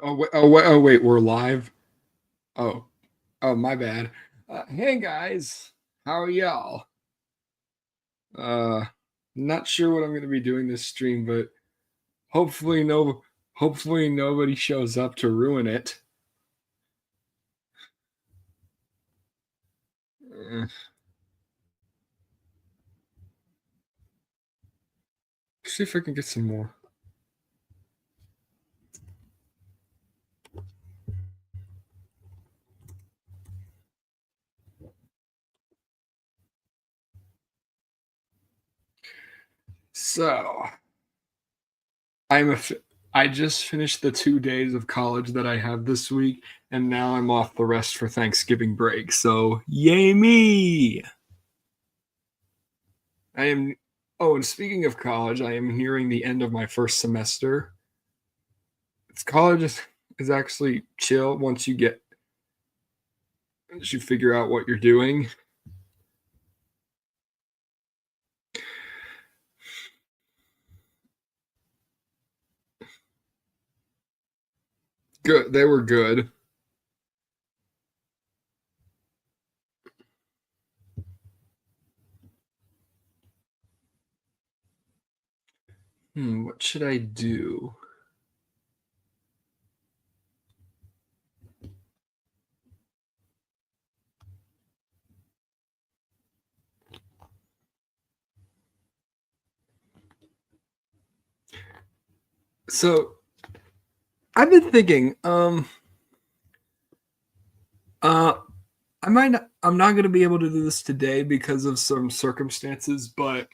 Oh wait, we're live. Oh, oh, my bad. Hey guys, how are y'all? Uh, Not sure what I'm gonna be doing this stream, but hopefully hopefully nobody shows up to ruin it. Uh, See if I can get some more. So I'm a. F- I just finished the 2 days of college that I have this week, and now I'm off the rest for Thanksgiving break. So yay me! I am. Oh, and speaking of college, I am nearing the end of my first semester. College is actually chill once you figure out what you're doing. Good, they were good. What should I do? So I've been thinking, uh, I'm not going to be able to do this today because of some circumstances, but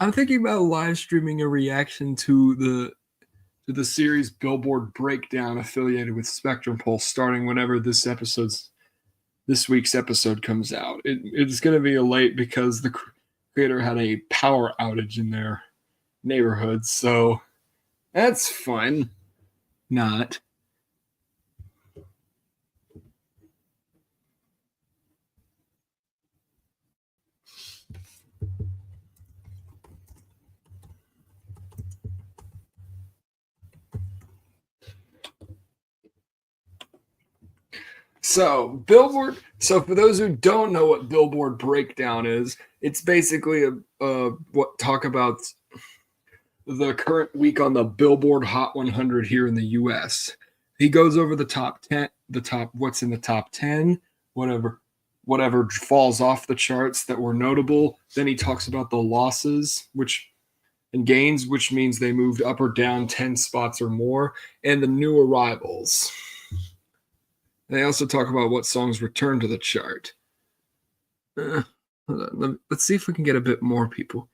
I'm thinking about live streaming a reaction to the series Billboard Breakdown affiliated with Spectrum Pulse, starting whenever this week's episode comes out. It's going to be a late because the creator had a power outage in their neighborhood, so that's fun. Not. So for those who don't know what Billboard Breakdown is, it's basically a what talk about the current week on the Billboard Hot 100 here in the U.S. He goes over the top 10, the top what's in the top 10, whatever falls off the charts that were notable. Then he talks about the losses, which and gains, which means they moved up or down 10 spots or more, and the new arrivals. They also talk about what songs return to the chart. Uh, let's see if we can get a bit more people.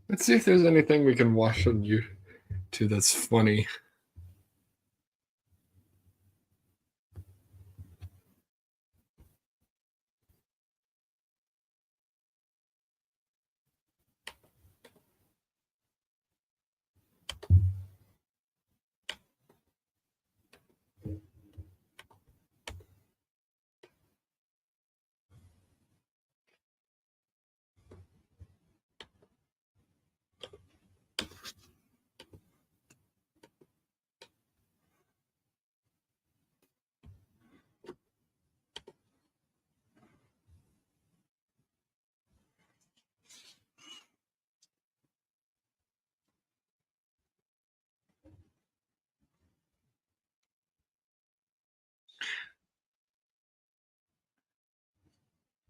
Let's see if there's anything we can watch on YouTube that's funny.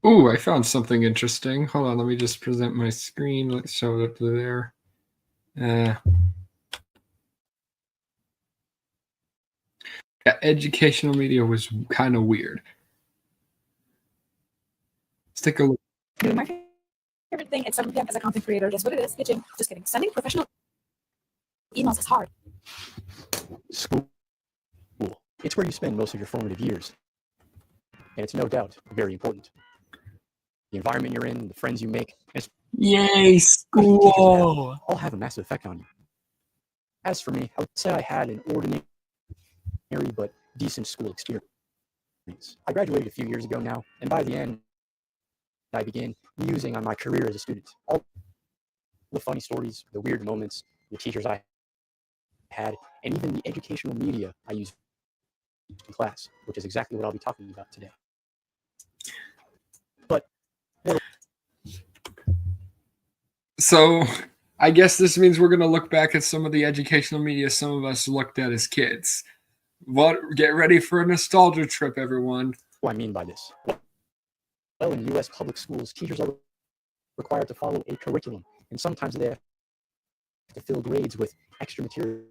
Ooh, I found something interesting. Hold on, let me just present my screen. Let's show it up there. Yeah, educational media was kind of weird. Let's take a look. My favorite thing at 7 p.m. as a content creator, guess what it is? Pitching. Just kidding. Sending professional emails is hard. School. It's where you spend most of your formative years. And it's no doubt very important. The environment you're in, the friends you make, Yay, school! all have a massive effect on you. As for me, I would say I had an ordinary but decent school experience. I graduated a few years ago now, and by the end, I began musing on my career as a student. All the funny stories, the weird moments, the teachers I had, and even the educational media I used in class, which is exactly what I'll be talking about today. But so I guess this means we're going to look back at some of the educational media some of us looked at as kids. Get ready for a nostalgia trip, everyone. What I mean by this? Well, in U.S. public schools, teachers are required to follow a curriculum, and sometimes they have to fill grades with extra material.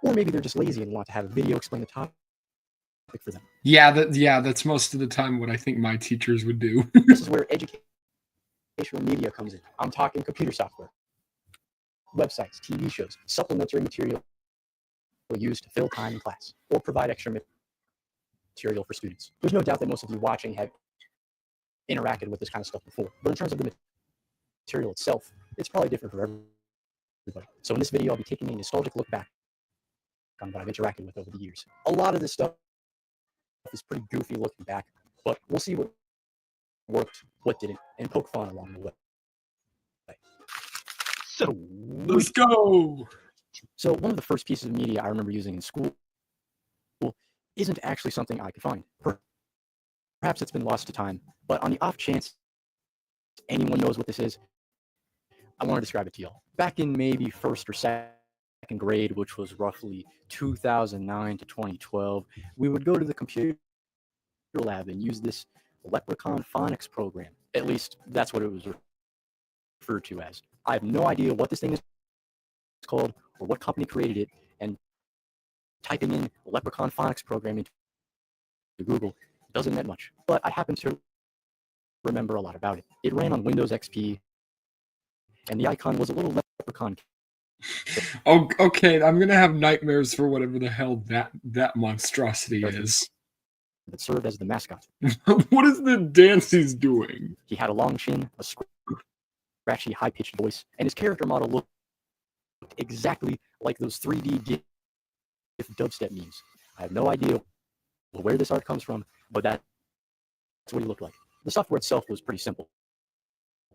Or maybe they're just lazy and want to have a video explain the topic for them. Yeah, that's most of the time what I think my teachers would do. This is where educational media comes in. I'm talking computer software, websites, TV shows, supplementary material used to fill time in class or provide extra material for students. There's no doubt that most of you watching have interacted with this kind of stuff before, but in terms of the material itself, it's probably different for everybody. So in this video, I'll be taking a nostalgic look back on what I've interacted with over the years. A lot of this stuff is pretty goofy looking back, but we'll see what worked, what didn't, and poke fun along the way. So Let's go. So one of the first pieces of media I remember using in school isn't actually something I could find. Perhaps it's been lost to time, but on the off chance anyone knows what this is, I want to describe it to y'all. Back in maybe first or second grade, which was roughly 2009 to 2012, we would go to the computer lab and use this Leprechaun phonics program. At least that's what it was referred to as. I have no idea what this thing is called or what company created it, and typing in Leprechaun phonics program into Google doesn't mean much, but I happen to remember a lot about it. It ran on Windows XP, and the icon was a little leprechaun. Oh, okay. I'm gonna have nightmares for whatever the hell that monstrosity is. That served as the mascot. What is the dance he's doing? He had a long chin, a scratchy, high-pitched voice, and his character model looked exactly like those 3D GIF dubstep memes. I have no idea where this art comes from, but that's what he looked like. The software itself was pretty simple.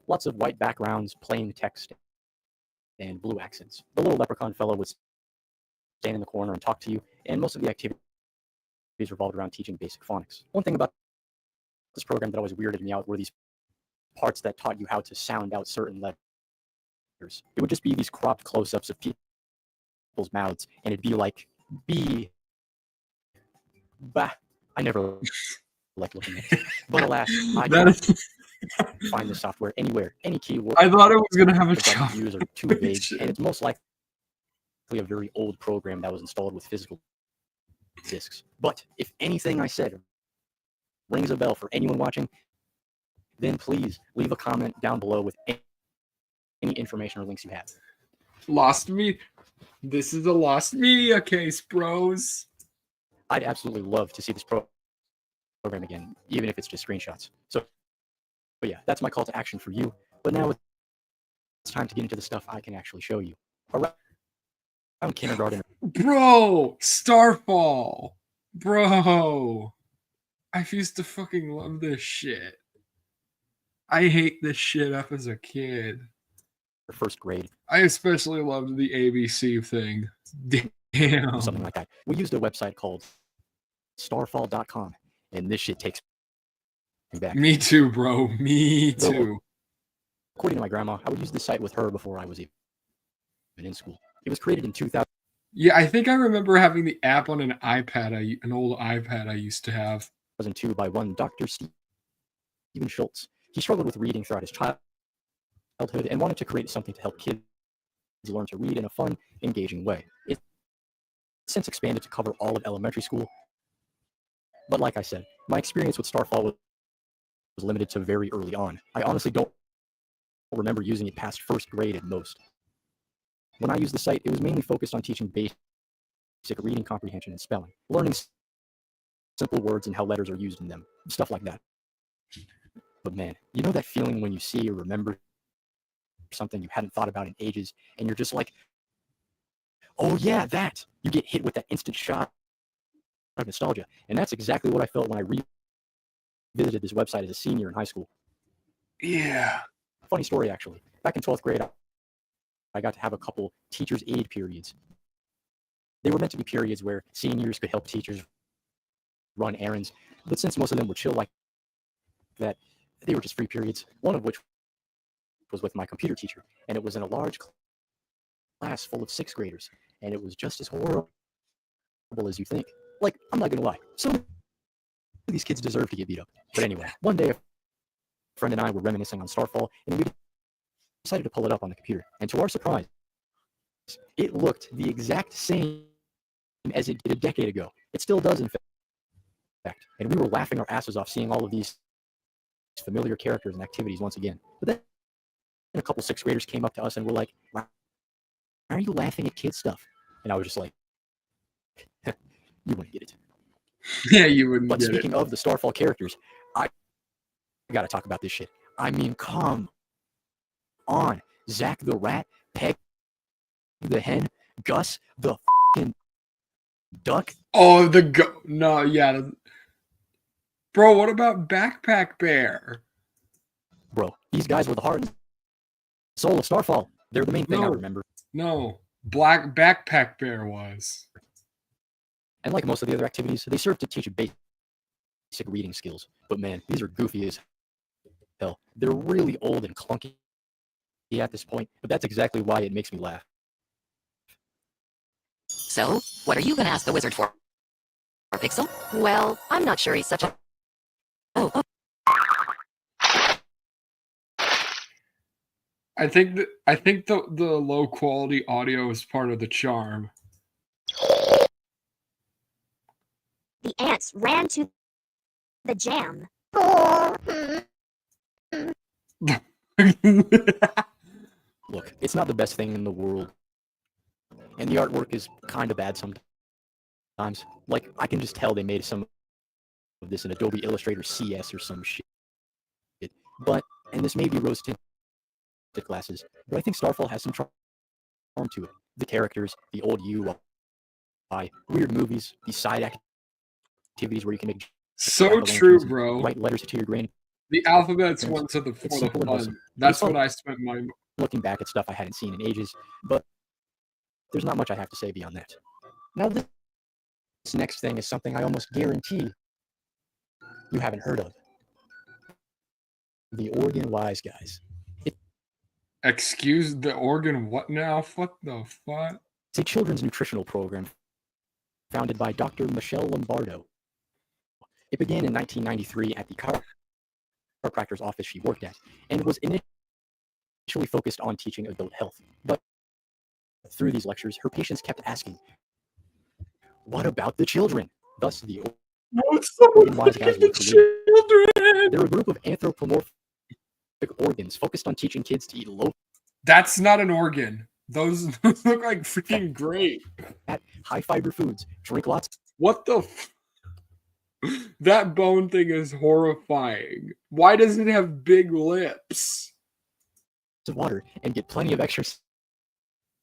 Lots of white backgrounds, plain text, and blue accents. The little leprechaun fellow would stand in the corner and talk to you, and most of the activities revolved around teaching basic phonics. One thing about this program that always weirded me out were these parts that taught you how to sound out certain letters. It would just be these cropped close-ups of people's mouths, and it'd be like B, bah. I never liked looking at it, but alas, I can't find the software anywhere. Any keyword I thought it was gonna have a that I use are too vague, and it's most likely a very old program that was installed with physical discs. But if anything I said rings a bell for anyone watching, then please leave a comment down below with any information or links you have. Lost me. This is a lost media case, bros. I'd absolutely love to see this program again, even if it's just screenshots. So, but yeah, that's my call to action for you. But now it's time to get into the stuff I can actually show you. Around kindergarten. Bro, Starfall. Bro. I used to fucking love this shit. I hate this shit up as a kid. First grade. I especially loved the ABC thing. Damn. Something like that. We used a website called starfall.com, and this shit takes me back. Me too, bro. Me too. So, according to my grandma, I would use this site with her before I was even in school. It was created in 2000. Yeah, I think I remember having the app on an iPad, an old iPad I used to have. 2002 by one Dr. Steve Stephen Schultz. He struggled with reading throughout his childhood and wanted to create something to help kids learn to read in a fun, engaging way. It's since expanded to cover all of elementary school. But like I said, my experience with Starfall was limited to very early on. I honestly don't remember using it past first grade at most. When I used the site, it was mainly focused on teaching basic reading comprehension and spelling, learning simple words and how letters are used in them, stuff like that. But man, you know that feeling when you see or remember something you hadn't thought about in ages, and you're just like, oh yeah, that. You get hit with that instant shot of nostalgia. And that's exactly what I felt when I revisited this website as a senior in high school. Yeah. Funny story, actually. Back in 12th grade, I got to have a couple teachers' aid periods. They were meant to be periods where seniors could help teachers run errands, but since most of them were chill like that, they were just free periods, one of which was with my computer teacher, and it was in a large class full of 6th graders, and it was just as horrible as you think. Like, I'm not gonna lie, some of these kids deserve to get beat up. But anyway, one day a friend and I were reminiscing on Starfall, and we decided to pull it up on the computer, and to our surprise, it looked the exact same as it did a decade ago. It still does, in fact, and we were laughing our asses off seeing all of these familiar characters and activities once again. But then a couple 6th graders came up to us and were like, "Why are you laughing at kid stuff?" And I was just like, you wouldn't get it. Yeah, you wouldn't But get speaking it. of the Starfall characters, I gotta talk about this shit. I mean, come on. Zach the Rat, Peg the Hen, Gus the f***ing Duck. Oh, no, yeah. Bro, what about Backpack Bear? Bro, these guys were the heart and soul of Starfall. They're the main thing I remember. No, Black Backpack Bear was. And like most of the other activities, they serve to teach you basic reading skills. But man, these are goofy as hell. They're really old and clunky at this point, but that's exactly why it makes me laugh. So, what are you going to ask the wizard for, Pixel? Well, I'm not sure he's such a... Oh, I think the low quality audio is part of the charm. The ants ran to the jam. Look, it's not the best thing in the world, and the artwork is kind of bad sometimes. Like, I can just tell they made some of this in Adobe Illustrator CS or some shit. But, and this may be rose-tinted glasses, but I think Starfall has some charm to it. The characters, the old UI, weird movies, these side activities where you can make So true, bro. write letters to your grand. The alphabet's one to the It's for the simple and fun. wholesome. That's It's what fun. I spent my. Looking back at stuff I hadn't seen in ages, but there's not much I have to say beyond that. Now, this next thing is something I almost guarantee you haven't heard of. The Oregon Wise Guys. Excuse the organ. What now? What the fuck? It's a children's nutritional program founded by Dr. Michelle Lombardo. It began in 1993 at the chiropractor's office she worked at, and was initially focused on teaching adult health. But through these lectures, her patients kept asking, "What about the children?" Thus, the Oregon Wise Guys were created. children. They're a group of anthropomorphic organs focused on teaching kids to eat low That's not an organ. Those look like freaking great. fat, high fiber foods, drink lots What the? That bone thing is horrifying. Why does it have big lips? of water, and get plenty of exercise.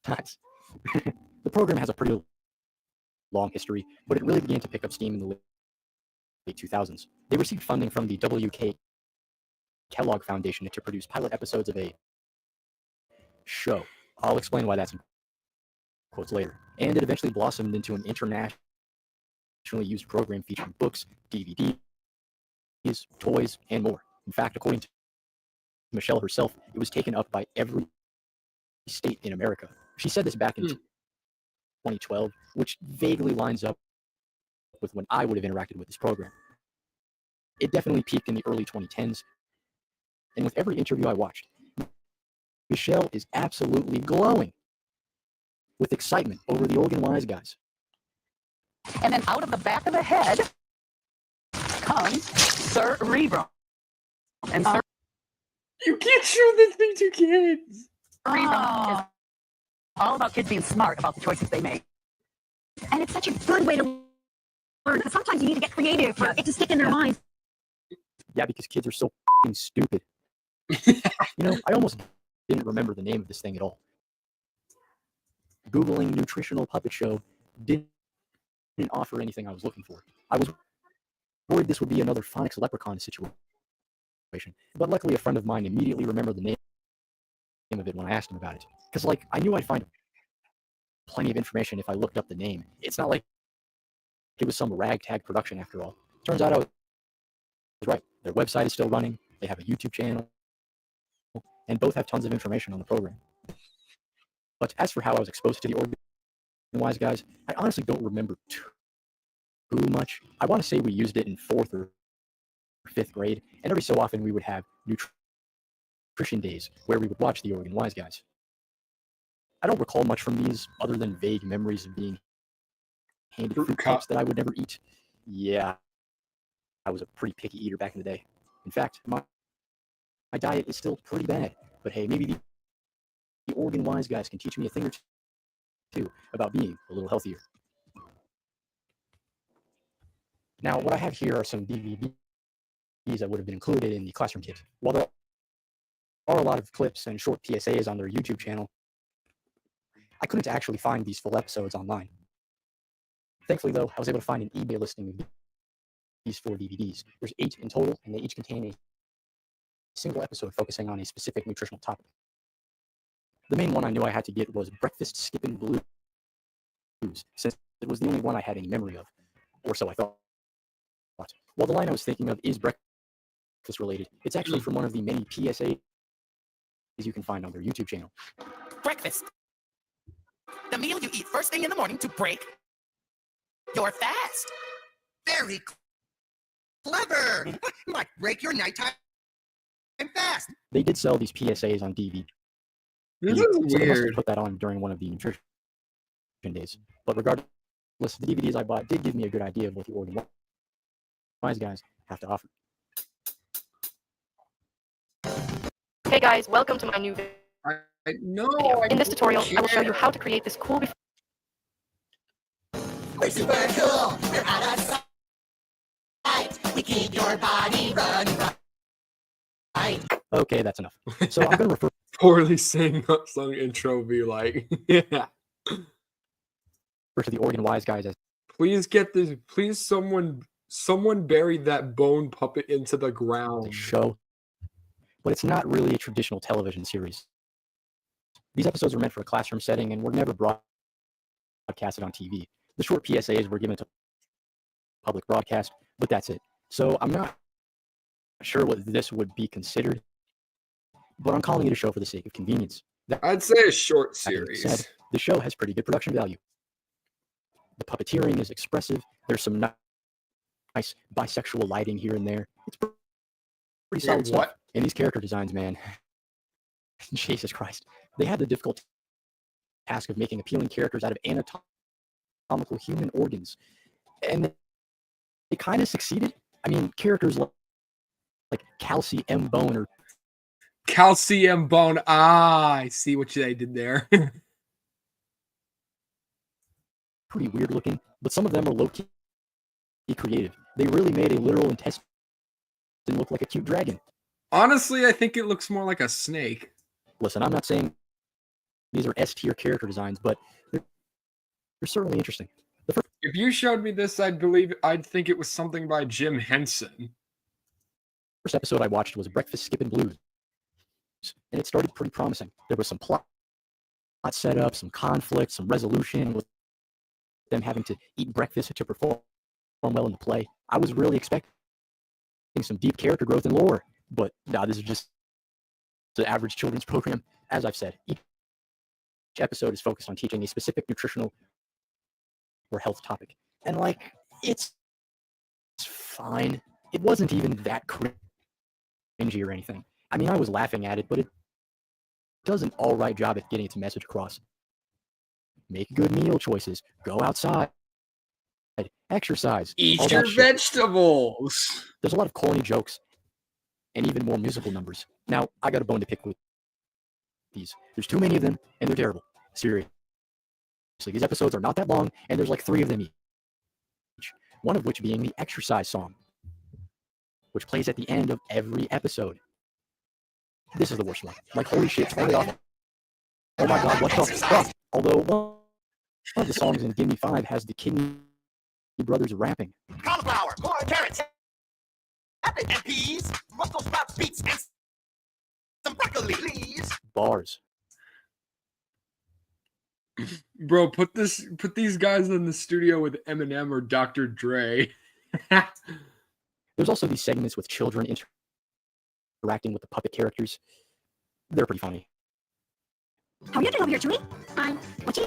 The program has a pretty long history, but it really began to pick up steam in the late 2000s. They received funding from the W.K. Kellogg Foundation to produce pilot episodes of a show. I'll explain why that's in quotes later. And it eventually blossomed into an internationally used program featuring books, DVDs, toys, and more. In fact, according to Michelle herself, it was taken up by every state in America. She said this back in 2012, which vaguely lines up with when I would have interacted with this program. It definitely peaked in the early 2010s, And with every interview I watched, Michelle is absolutely glowing with excitement over the Oregon Wise Guys. And then out of the back of the head comes cerebrum. And You can't show this thing to kids. cerebrum is all about kids being smart about the choices they make. And it's such a good way to learn. Because sometimes you need to get creative for it to stick in their minds. Yeah, because kids are so f***ing stupid. I almost didn't remember the name of this thing at all. Googling nutritional puppet show didn't offer anything I was looking for. I was worried this would be another Phonics Leprechaun situation. But luckily, a friend of mine immediately remembered the name of it when I asked him about it. Because, I knew I'd find plenty of information if I looked up the name. It's not like it was some ragtag production after all. Turns out I was right. Their website is still running. They have a YouTube channel. And both have tons of information on the program. But as for how I was exposed to the Oregon Wise Guys, I honestly don't remember too much. I want to say we used it in 4th or 5th grade, and every so often we would have nutrition days where we would watch the Oregon Wise Guys. I don't recall much from these other than vague memories of being handed fruit cups that I would never eat. Yeah, I was a pretty picky eater back in the day. In fact, my diet is still pretty bad. But hey, maybe the Oregon Wise Guys can teach me a thing or two about being a little healthier. Now, what I have here are some DVDs that would have been included in the classroom kit. While there are a lot of clips and short PSAs on their YouTube channel, I couldn't actually find these full episodes online. Thankfully, though, I was able to find an eBay listing of these 4 DVDs. There's 8 in total, and they each contain a single episode focusing on a specific nutritional topic. The main one I knew I had to get was Breakfast Skippin' Blues, since it was the only one I had any memory of, or so I thought. While the line I was thinking of is breakfast related, it's actually from one of the many PSAs you can find on their YouTube channel. Breakfast. The meal you eat first thing in the morning to break your fast. Very clever. Might break your nighttime fast. They did sell these PSAs on DVD. This So is they must have weird. put that on during one of the nutrition days. But regardless, the DVDs I bought did give me a good idea of what the Oregon Wise Guys have to offer. Hey guys, welcome to my new video. No, In this tutorial, I will show you how to create this cool We're super cool. We're out of sight. We keep your body running right. Okay, that's enough. So I'm going to refer poorly sing song intro be like, yeah. to the Oregon Wise Guys as Please get this. Please, someone buried that bone puppet into the a ground. show, but it's not really a traditional television series. These episodes were meant for a classroom setting and were never broadcasted on TV. The short PSAs were given to public broadcast, but that's it. So I'm not sure what this would be considered, but I'm calling it a show for the sake of convenience. I'd say a short That being series. said, the show has pretty good production value. The puppeteering is expressive. There's some nice bisexual lighting here and there. It's pretty solid stuff. What? And these character designs, man, Jesus Christ. They had the difficult task of making appealing characters out of anatomical human organs. And they kind of succeeded. I mean, characters like Calci M. Bone or Calcium bone. Ah, I see what they did there. pretty weird looking, but some of them are low-key creative. They really made a literal intestine look like a cute dragon. Honestly, I think it looks more like a snake. Listen, I'm not saying these are S-tier character designs, but they're certainly interesting. The If you showed me this, I'd think it was something by Jim Henson. first episode I watched was Breakfast Skippin' Blues, and it started pretty promising. There was some plot setup, some conflict, some resolution with them having to eat breakfast to perform well in the play. I was really expecting some deep character growth and lore, but nah, this is just the average children's program. As I've said, each episode is focused on teaching a specific nutritional or health topic, and it's fine. It wasn't even that cringy or anything. I mean, I was laughing at it, but it does an all right job at getting its message across. Make good meal choices. Go outside. Exercise. Eat all your that shit. vegetables. There's a lot of corny jokes and even more musical numbers. Now, I got a bone to pick with these. There's too many of them, and they're terrible. Seriously. These episodes are not that long, and there's like 3 of them each. One of which being the exercise song, which plays at the end of every episode. This is the worst one. Like, holy shit, turn it off. Oh my god, what the fuck? Although one of the songs in Gimme 5 has the Kidney Brothers rapping. Cauliflower, corn, carrots, and peas, Brussels sprouts, beets, and some broccoli, please. Bars. Bro, put these guys in the studio with Eminem or Dr. Dre. There's also these segments with children interacting with the puppet characters. They're pretty funny. How are you doing over here, Chewie? Fine. What you?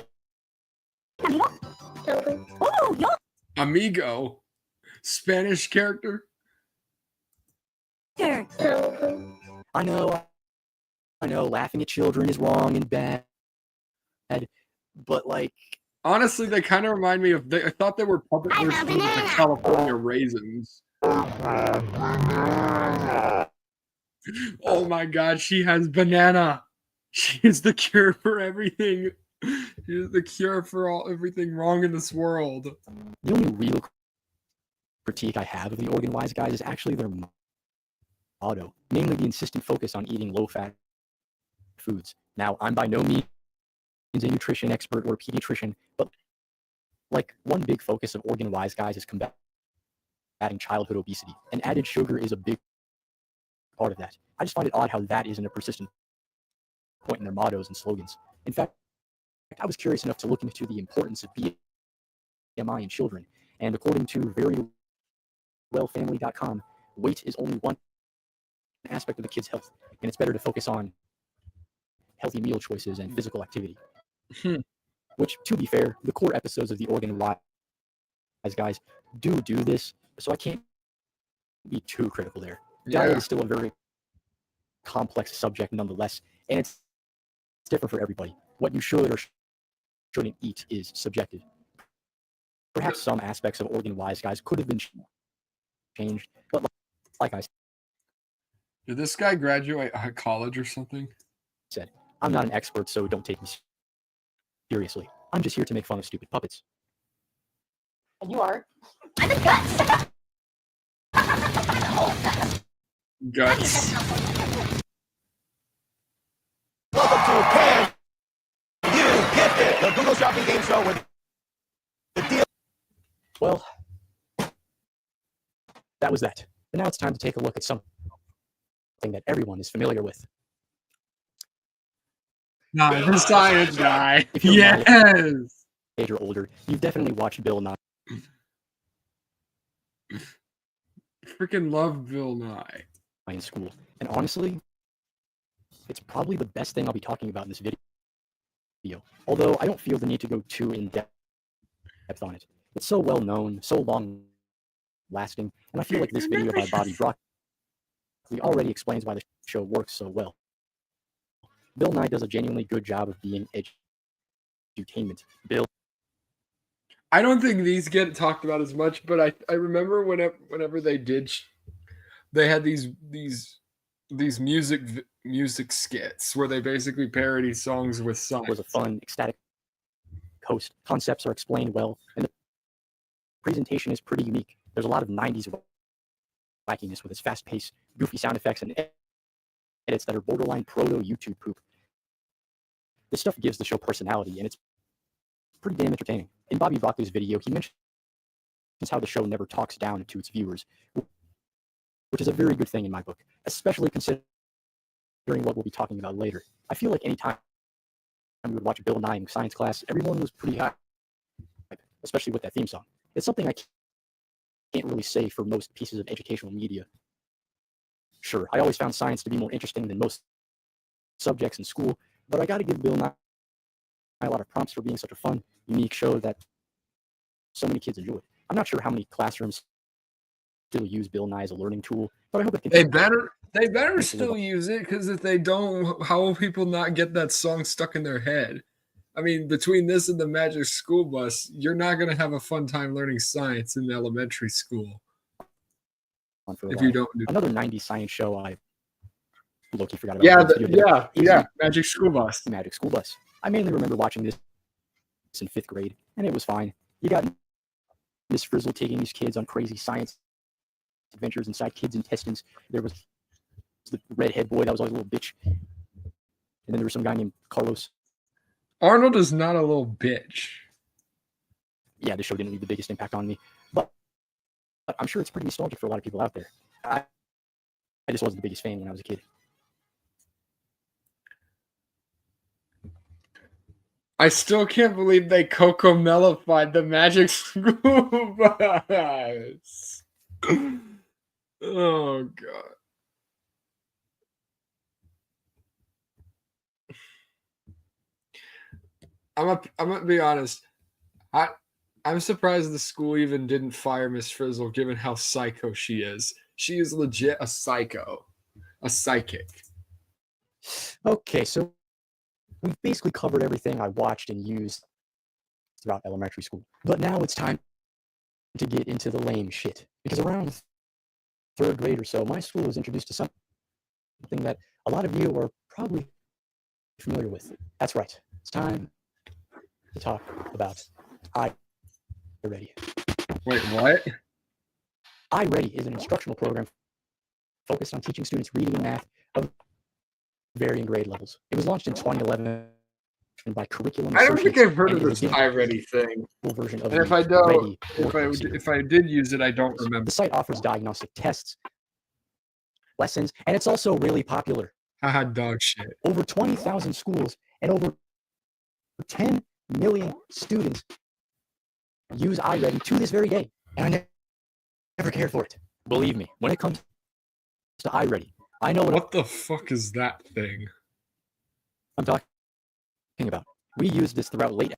Amigo? Oh, yo. Amigo, Spanish character. There. I know, laughing at children is wrong and bad. But, like, Honestly, they kind of remind me of. I thought they were puppet I'm a versions of the banana. California Raisins. Oh my God, she has banana. She is the cure for everything. She is the cure for everything wrong in this world. the only real critique I have of the Organ Wise guys is actually their motto, namely the insistent focus on eating low-fat foods. Now, I'm by no means a nutrition expert or a pediatrician, but like one big focus of Organ Wise guys is combating childhood obesity, and added sugar is a big part of that. I just find it odd how that isn't a persistent point in their mottos and slogans. In fact, I was curious enough to look into the importance of BMI in children, and according to verywellfamily.com, weight is only one aspect of the kid's health, and it's better to focus on healthy meal choices and physical activity. Which, to be fair, the core episodes of the Organ Wise guys do this, so I can't be too critical there. Diet is still a very complex subject nonetheless, and it's different for everybody. What you should or shouldn't eat is subjective. Perhaps some aspects of Organ Wise guys could have been changed, but like I Did this guy graduate college or something? said, I'm not an expert, so don't take me seriously. I'm just here to make fun of stupid puppets. And you are. I'm the guts. Guts. Welcome to Can You Get It, the Google Shopping Game Show with the deal. Well, that was that. But now it's time to take a look at something that everyone is familiar with. Nah, the science guy. If you're my Yes. age or older, you've definitely watched Bill Nye Freaking love Bill Nye. in school. And honestly, it's probably the best thing I'll be talking about in this video. Although I don't feel the need to go too in-depth on it. It's so well known, so long-lasting, and I feel like this video by Bobby Broccoli already explains why the show works so well. Bill Nye does a genuinely good job of being edutainment. Bill I don't think these get talked about as much, but I remember whenever they did, they had these music skits where they basically parody songs with songs. was a fun, ecstatic host. Concepts are explained well, and the presentation is pretty unique. There's a lot of 90s wackiness with its fast-paced, goofy sound effects and edits that are borderline proto-YouTube poop. This stuff gives the show personality, and it's pretty damn entertaining. In Bobby Broccoli's video, he mentions how the show never talks down to its viewers, which is a very good thing in my book, especially considering what we'll be talking about later. I feel like any time we would watch Bill Nye in science class, everyone was pretty high, especially with that theme song. It's something I can't really say for most pieces of educational media. Sure, I always found science to be more interesting than most subjects in school, but I got to give Bill Nye a lot of prompts for being such a fun, unique show that so many kids enjoyed. I'm not sure how many classrooms still use Bill Nye as a learning tool, but I hope it They continues. better still use it, because if they don't, how will people not get that song stuck in their head? I mean, between this and the Magic School Bus, you're not going to have a fun time learning science in elementary school On for a if while. you don't do. Another 90s science show I low-key forgot about. Yeah, this video today is Magic School Bus. the Magic School Bus. I mainly remember watching this in 5th grade, and it was fine. You got Miss Frizzle taking these kids on crazy science adventures inside kids' intestines. There was the redhead boy that was always a little bitch. And then there was some guy named Carlos. Arnold is not a little bitch. Yeah, the show didn't leave the biggest impact on me, but I'm sure it's pretty nostalgic for a lot of people out there. I just wasn't the biggest fan when I was a kid. I still can't believe they Cocomellified the Magic School Bus. Oh god. I'm gonna be honest. I'm surprised the school even didn't fire Miss Frizzle, given how psycho she is. She is legit a psycho, a psychic. Okay, so we've basically covered everything I watched and used throughout elementary school. But now it's time to get into the lame shit. Because around 3rd grade or so, my school was introduced to something that a lot of you are probably familiar with. That's right. It's time to talk about iReady. Wait, what? iReady is an instructional program focused on teaching students reading and math of varying grade levels. It was launched in 2011 by Curriculum I don't think Associates, I've heard and of it this is the iReady thing. version of And if the I don't, Ready workbook series. if I did use it, I don't remember. The site offers diagnostic tests, lessons, and it's also really popular. Haha, dog shit. Over 20,000 schools and over 10 million students use iReady to this very day, and I never cared for it. Believe me, when it comes to iReady, I know What the fuck is that thing? I'm talking about. We use this throughout late.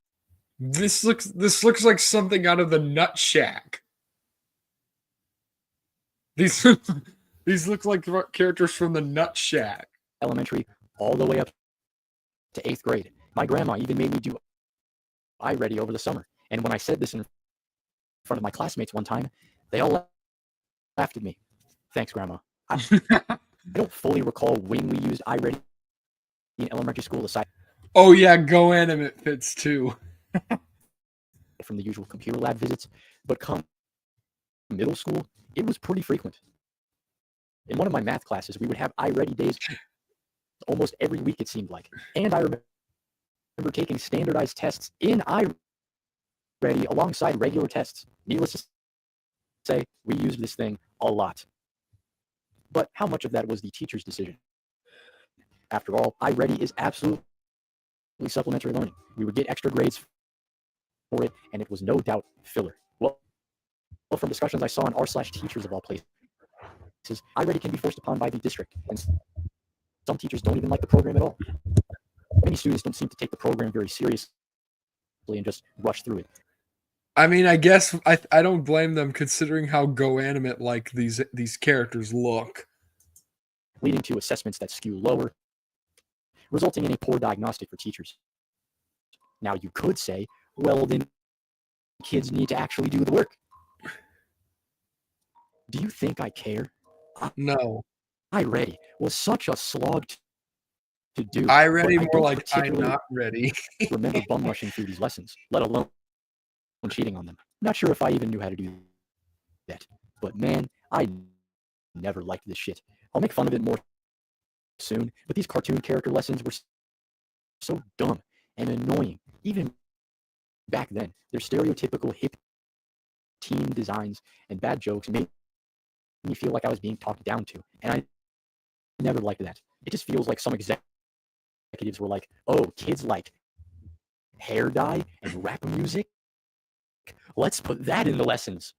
This looks like something out of the Nut Shack. These these look like characters from the Nut Shack. Elementary all the way up to 8th grade. My grandma even made me do iReady over the summer. And when I said this in front of my classmates one time, they all laughed at me. Thanks, Grandma. I don't fully recall when we used iReady in elementary school aside Oh yeah, Go Animate fits too. from the usual computer lab visits, but come middle school, it was pretty frequent. In one of my math classes, we would have iReady days almost every week, it seemed like. And I remember taking standardized tests in iReady alongside regular tests. Needless to say, we used this thing a lot. But how much of that was the teacher's decision? After all, iReady is absolutely supplementary learning. We would get extra grades for it, and it was no doubt filler. Well, from discussions I saw on r/teachers of all places, iReady can be forced upon by the district, and some teachers don't even like the program at all. Many students don't seem to take the program very seriously and just rush through it. I mean, I guess I don't blame them, considering how Go Animate like these characters look. Leading to assessments that skew lower, resulting in a poor diagnostic for teachers. Now you could say, well, then kids need to actually do the work. Do you think I care? No. iReady was such a slog to do. iReady but more don't like I'm particularly not ready. remember bum rushing through these lessons, let alone cheating on them. Not sure if I even knew how to do that. But man, I never liked this shit. I'll make fun of it more soon, but these cartoon character lessons were so dumb and annoying. Even back then, their stereotypical hip teen designs and bad jokes made me feel like I was being talked down to. And I never liked that. It just feels like some executives were like, oh, kids like hair dye and rap music? Let's put that in the lessons.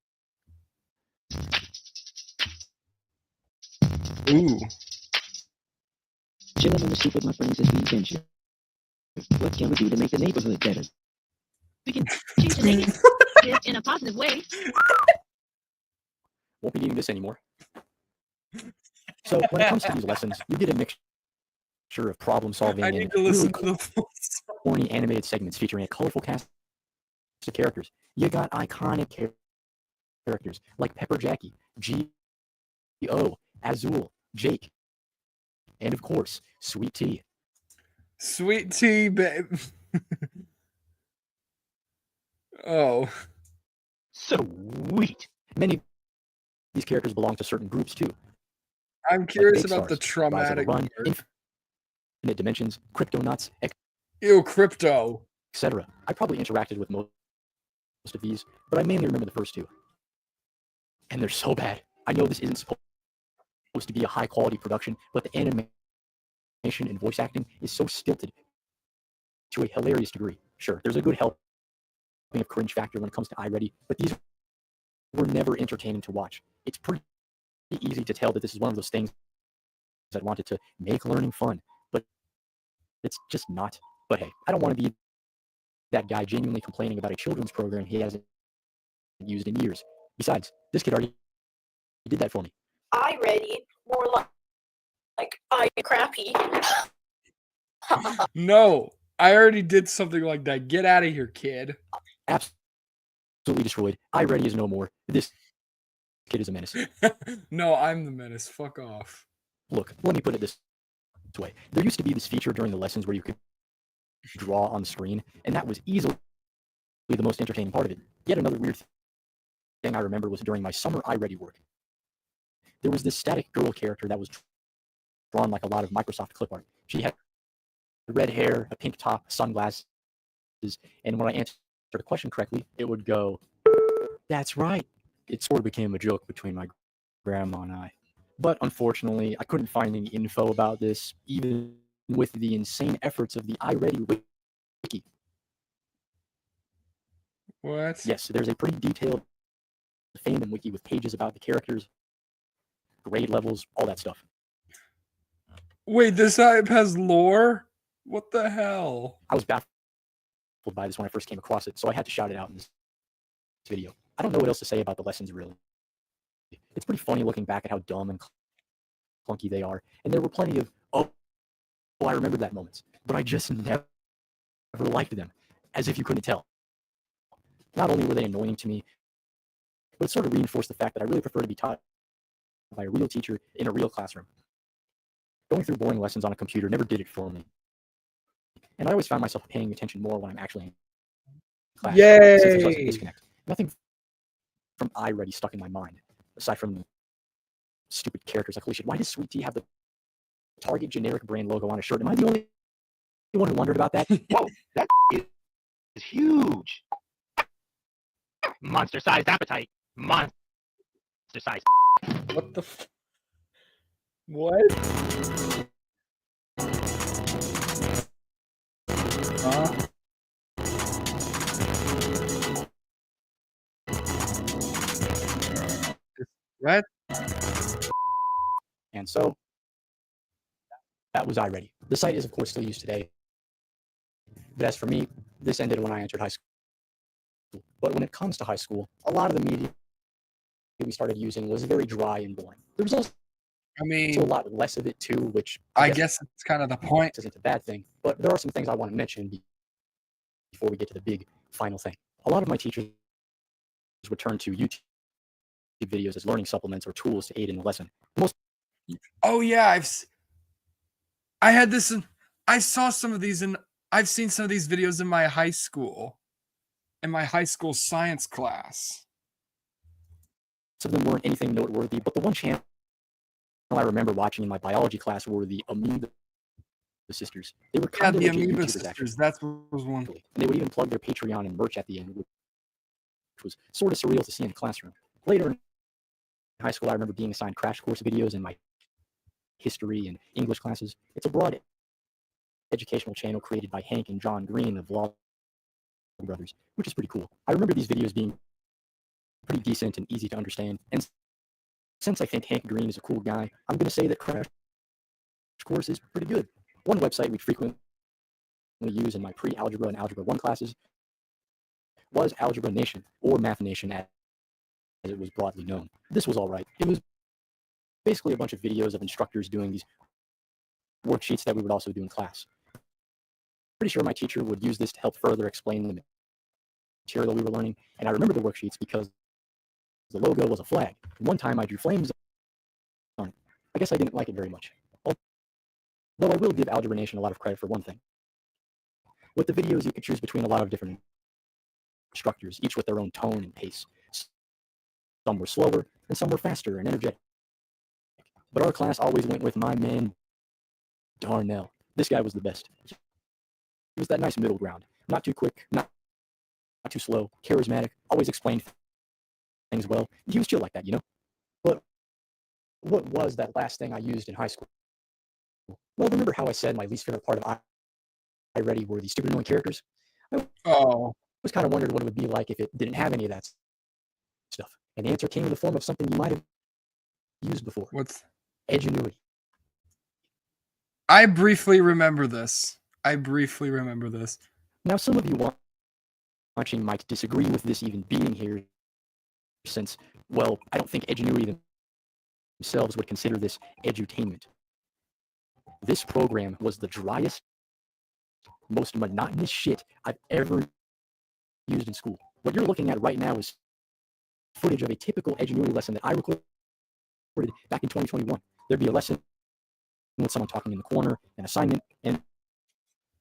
Ooh. Chilling on the stoop with my friends as we venture. What can we do to make the neighborhood better? We can change the negative in a positive way. Won't be needing this anymore. So when it comes to these lessons, you get a mixture of problem solving I and need to listen really to the full song. corny animated segments featuring a colorful cast of characters. You got iconic characters like Pepper Jackie, G.O., Azul, Jake, and of course, Sweet Tea. Sweet tea, babe. Oh, Sweet. Many of these characters belong to certain groups too, I'm like curious Big about the Stars, Rise of the traumatic Run, part. Infinite Dimensions, Crypto Nuts, Ew, crypto. etc. I probably interacted with most of these, but I mainly remember the first two. And they're so bad. I know this isn't supposed to be a high quality production, but the animation and voice acting is so stilted to a hilarious degree. Sure, there's a good helping of cringe factor when it comes to iReady, but these were never entertaining to watch. It's pretty easy to tell that this is one of those things that wanted to make learning fun, but it's just not. But hey, I don't want to be that guy genuinely complaining about a children's program he hasn't used in years. Besides, this kid already did that for me. iReady, more like iCrappy. No, I already did something like that. Get out of here, kid. Absolutely destroyed. iReady is no more. This kid is a menace. No, I'm the menace. Fuck off. Look, let me put it this way. There used to be this feature during the lessons where you could draw on the screen, and that was easily the most entertaining part of it. Yet another weird thing I remember was during my summer iReady work. There was this static girl character that was drawn like a lot of Microsoft clip art. She had red hair, a pink top, sunglasses, and when I answered a question correctly, it would go, "That's right." It sort of became a joke between my grandma and I. But unfortunately, I couldn't find any info about this, even with the insane efforts of the iReady wiki. What? Yes, there's a pretty detailed fandom wiki with pages about the characters, grade levels, all that stuff. Wait, this app has lore? What the hell? I was baffled by this when I first came across it, so I had to shout it out in this video. I don't know what else to say about the lessons, really. It's pretty funny looking back at how dumb and clunky they are, and there were plenty of, oh, I remember that moments, but I just never liked them, as if you couldn't tell. Not only were they annoying to me, but it sort of reinforced the fact that I really prefer to be taught by a real teacher in a real classroom. Going through boring lessons on a computer never did it for me. And I always found myself paying attention more when I'm actually in class. Since there's less of a disconnect. Nothing from iReady stuck in my mind, aside from stupid characters like, holy shit, why does Sweet Tea have the Target generic brand logo on a shirt? Am I the only one who wondered about that? Whoa, that is huge. Monster-sized appetite. Monster-sized. What the What? What? And so that was iReady. The site is, of course, still used today. But as for me, this ended when I entered high school. But when it comes to high school, a lot of the media we started using was very dry and boring. There was also I mean, a lot less of it too, which I guess it's kind of the point. isn't a bad thing. But there are some things I want to mention before we get to the big final thing. A lot of my teachers would turn to YouTube videos as learning supplements or tools to aid in the lesson. Oh yeah, I had this I saw some of these, and I've seen some of these videos in my high school science class. Some of them weren't anything noteworthy, but the one channel I remember watching in my biology class were the Amoeba Sisters. They were kind of the legit Amoeba YouTubers, Sisters. actually. That was one. And they would even plug their Patreon and merch at the end, which was sort of surreal to see in the classroom. Later in high school, I remember being assigned crash course videos in my history and English classes. It's a broad educational channel created by Hank and John Green, the Vlog Brothers, which is pretty cool. I remember these videos being pretty decent and easy to understand. And since I think Hank Green is a cool guy, I'm going to say that Crash Course is pretty good. One website we'd frequently use in my pre-algebra and algebra 1 classes was Algebra Nation, or Math Nation it was broadly known. This was all right. It was basically a bunch of videos of instructors doing these worksheets that we would also do in class. Pretty sure my teacher would use this to help further explain the material we were learning, and I remember the worksheets because the logo was a flag. One time I drew flames on it. I guess I didn't like it very much. Though I will give Algebra Nation a lot of credit for one thing. With the videos, you could choose between a lot of different instructors, each with their own tone and pace. Some were slower, and some were faster and energetic. But our class always went with my man, Darnell. This guy was the best. He was that nice middle ground. Not too quick, not too slow, charismatic, always explained things well. He was chill like that, you know? But what was that last thing I used in high school? Well, remember how I said my least favorite part of iReady were the stupid annoying characters? Oh, Was kind of wondered what it would be like if it didn't have any of that stuff. And the answer came in the form of something you might have used before. what's... Edgenuity. I briefly remember this. Now, some of you watching might disagree with this even being here, since, well, I don't think Edgenuity themselves would consider this edutainment. This program was the driest, most monotonous shit I've ever used in school. What you're looking at right now is footage of a typical Edgenuity lesson that I recorded back in 2021. There'd be a lesson with someone talking in the corner, an assignment, and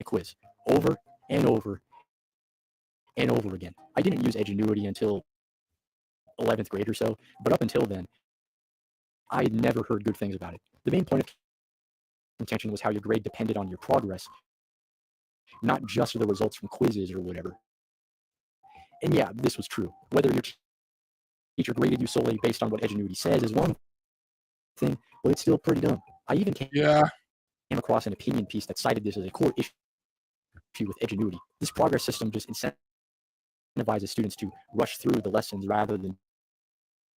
a quiz, over and over and over again. I didn't use Edgenuity until 11th grade or so, but up until then, I had never heard good things about it. The main point of contention was how your grade depended on your progress, not just the results from quizzes or whatever. And yeah, this was true. Whether your teacher graded you solely based on what Edgenuity says is one thing, but it's still pretty dumb. I even came across an opinion piece that cited this as a core issue with Edgenuity. This progress system just incentivizes students to rush through the lessons rather than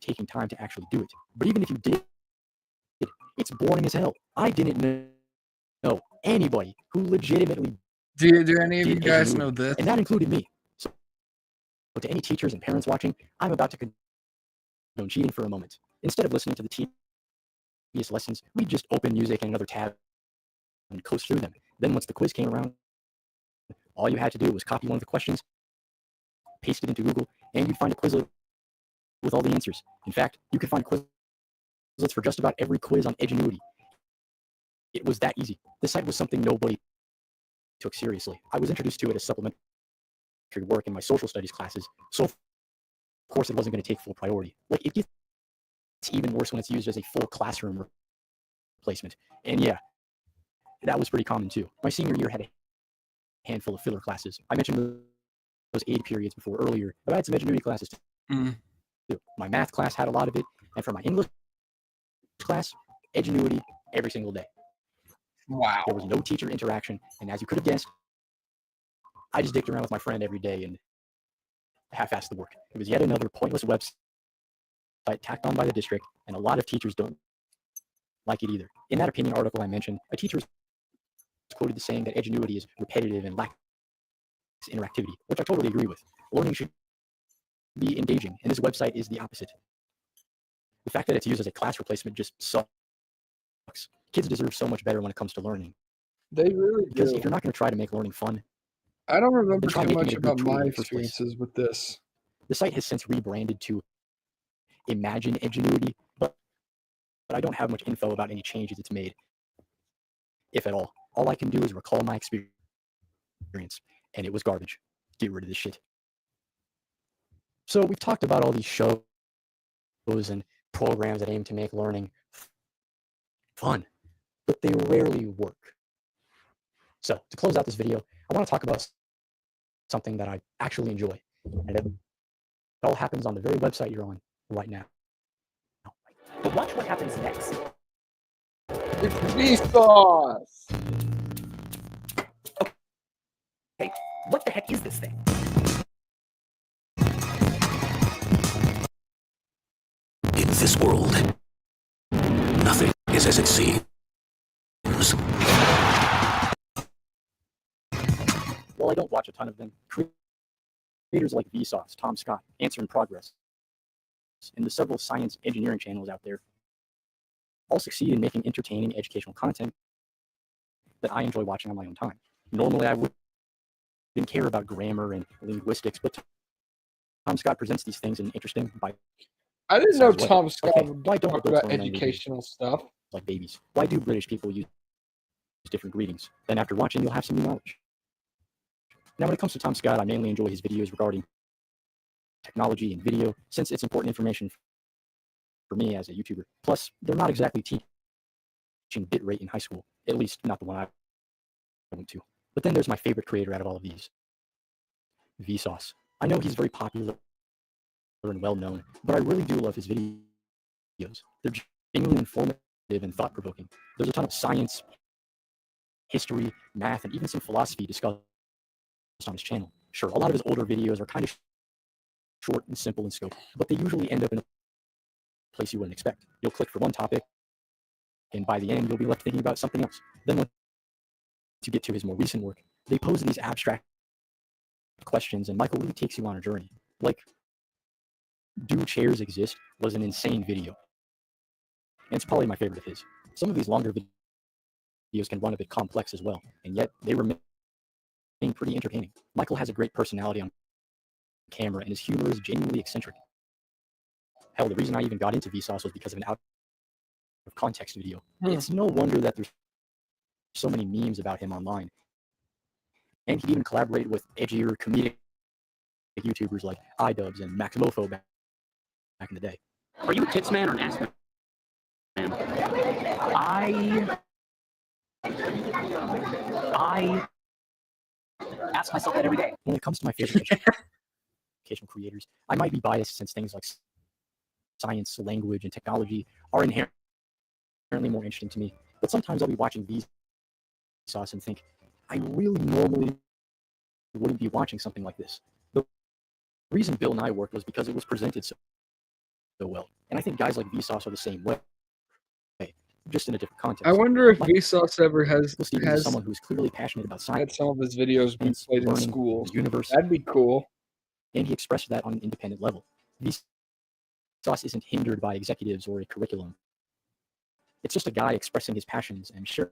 taking time to actually do it. But even if you did, it's boring as hell. I didn't know anybody who legitimately Do any of you did guys Edgenuity, know this? and that included me. So to any teachers and parents watching, I'm about to condone cheating for a moment. Instead of listening to the tedious lessons, we just open music and another tab and coast through them. Then once the quiz came around, all you had to do was copy one of the questions, paste it into Google, and you'd find a Quizlet with all the answers. In fact, you could find Quizlets for just about every quiz on Edgenuity. It was that easy. This site was something nobody took seriously. I was introduced to it as supplementary work in my social studies classes, so of course it wasn't going to take full priority. Like, it gets even worse when it's used as a full classroom replacement. And yeah, that was pretty common too. My senior year had a handful of filler classes. I mentioned those aid periods before earlier, but I had some Edgenuity classes too. My math class had a lot of it, and for my English class, Edgenuity every single day. Wow. There was no teacher interaction, and as you could have guessed, I just dicked around with my friend every day and half-assed the work. It was yet another pointless website tacked on by the district, and a lot of teachers don't like it either. In that opinion article I mentioned, a teacher was quoted as saying that Edgenuity is repetitive and lacks interactivity, which I totally agree with. Learning should be engaging, and this website is the opposite. The fact that it's used as a class replacement just sucks. Kids deserve so much better when it comes to learning. They really Because do. if you're not going to try to make learning fun, I don't remember then try too making much it a good about tool in my the first place. experiences with this. The site has since rebranded to Imagine Edgenuity, but I don't have much info about any changes it's made, if at all. All I can do is recall my experience, and it was garbage. Get rid of this shit. So we've talked about all these shows and programs that aim to make learning fun, but they rarely work. So to close out this video, I want to talk about something that I actually enjoy, and it all happens on the very website you're on right now. But watch what happens next. It's Vsauce! Hey, what the heck is this thing? In this world, nothing is as it seems. While I don't watch a ton of them, creators like Vsauce, Tom Scott, Answer in Progress, and the several science engineering channels out there all succeed in making entertaining educational content that I enjoy watching on my own time. Normally, I wouldn't care about grammar and linguistics, but Tom Scott presents these things in an interesting, I didn't know way. Tom Scott Okay, would why don't talk adults about learn languages educational stuff. like babies? Why do British people use different greetings? Then after watching, you'll have some new knowledge. Now, when it comes to Tom Scott, I mainly enjoy his videos regarding technology and video, since it's important information for me as a YouTuber. Plus, they're not exactly teaching bitrate in high school, at least not the one I went to. But then there's my favorite creator out of all of these, Vsauce. I know he's very popular and well known, but I really do love his videos. They're genuinely informative and thought-provoking. There's a ton of science, history, math, and even some philosophy discussed on his channel. Sure, a lot of his older videos are kind of short and simple in scope, but they usually end up in a place you wouldn't expect. You'll click for one topic, and by the end, you'll be left thinking about something else. Then once you get to his more recent work, they pose these abstract questions, and Michael really takes you on a journey. Like, do chairs exist? Was an insane video. And it's probably my favorite of his. Some of these longer videos can run a bit complex as well, and yet they remain pretty entertaining. Michael has a great personality on camera, and his humor is genuinely eccentric. Hell, the reason I even got into Vsauce was because of an out of context video. It's no wonder that there's so many memes about him online. And he even collaborated with edgier comedic YouTubers like iDubbbz and Maximofo back in the day. Are you a tits man or an ass man? I ask myself that every day. When it comes to my favorite educational creators, I might be biased since things like science, language, and technology are inherently more interesting to me. But sometimes I'll be watching Vsauce and think, I really normally wouldn't be watching something like this. The reason Bill and I worked was because it was presented so well. And I think guys like Vsauce are the same way, just in a different context. I wonder if Vsauce ever has someone who's clearly passionate about science. had some of his videos being played in school. Universe. That'd be cool. And he expressed that on an independent level. Vsauce isn't hindered by executives or a curriculum. It's just a guy expressing his passions and sharing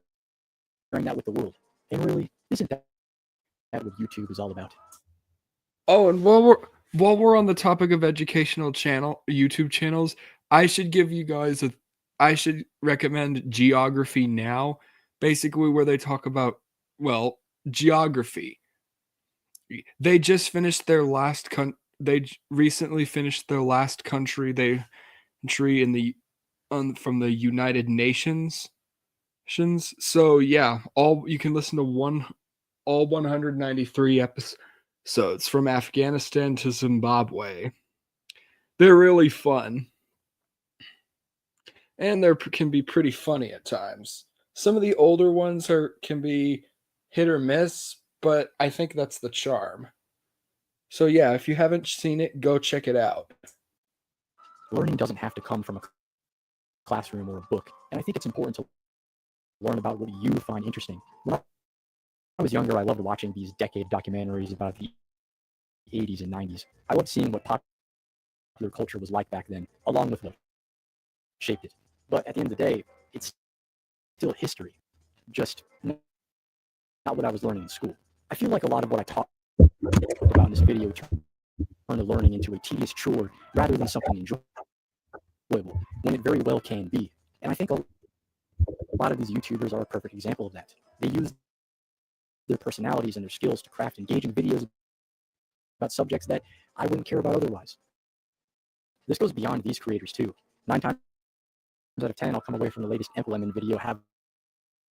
that with the world. And really, isn't that what YouTube is all about? Oh, and while we're on the topic of educational YouTube channels, I should recommend Geography Now, basically where they talk about, well, geography. They just finished their last recently finished their last country in the from the United Nations. So yeah, you can listen to all 193 episodes from Afghanistan to Zimbabwe. They're really fun. And they can be pretty funny at times. Some of the older ones can be hit or miss, but I think that's the charm. So yeah, if you haven't seen it, go check it out. Learning doesn't have to come from a classroom or a book, and I think it's important to learn about what you find interesting. When I was younger, I loved watching these decade documentaries about the 80s and 90s. I loved seeing what popular culture was like back then, along with what shaped it. But at the end of the day, it's still history, just not what I was learning in school. I feel like a lot of what I talked about in this video turned the learning into a tedious chore rather than something enjoyable, when it very well can be. And I think a lot of these YouTubers are a perfect example of that. They use their personalities and their skills to craft engaging videos about subjects that I wouldn't care about otherwise. This goes beyond these creators too. 9 times out of 10, I'll come away from the latest Implement video having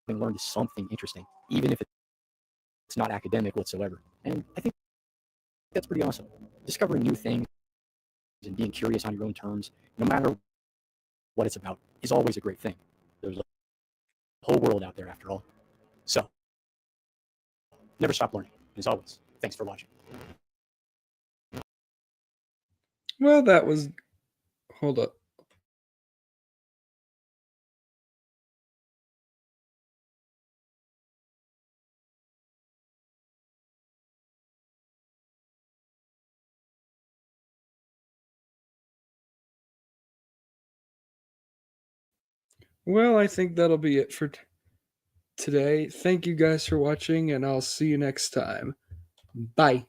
learned something interesting, even if it's not academic whatsoever. And I think that's pretty awesome. Discovering new things and being curious on your own terms, no matter what it's about, is always a great thing. There's a whole world out there after all. So, never stop learning. As always, thanks for watching. Well, hold up. Well, I think that'll be it for today. Thank you guys for watching, and I'll see you next time. Bye.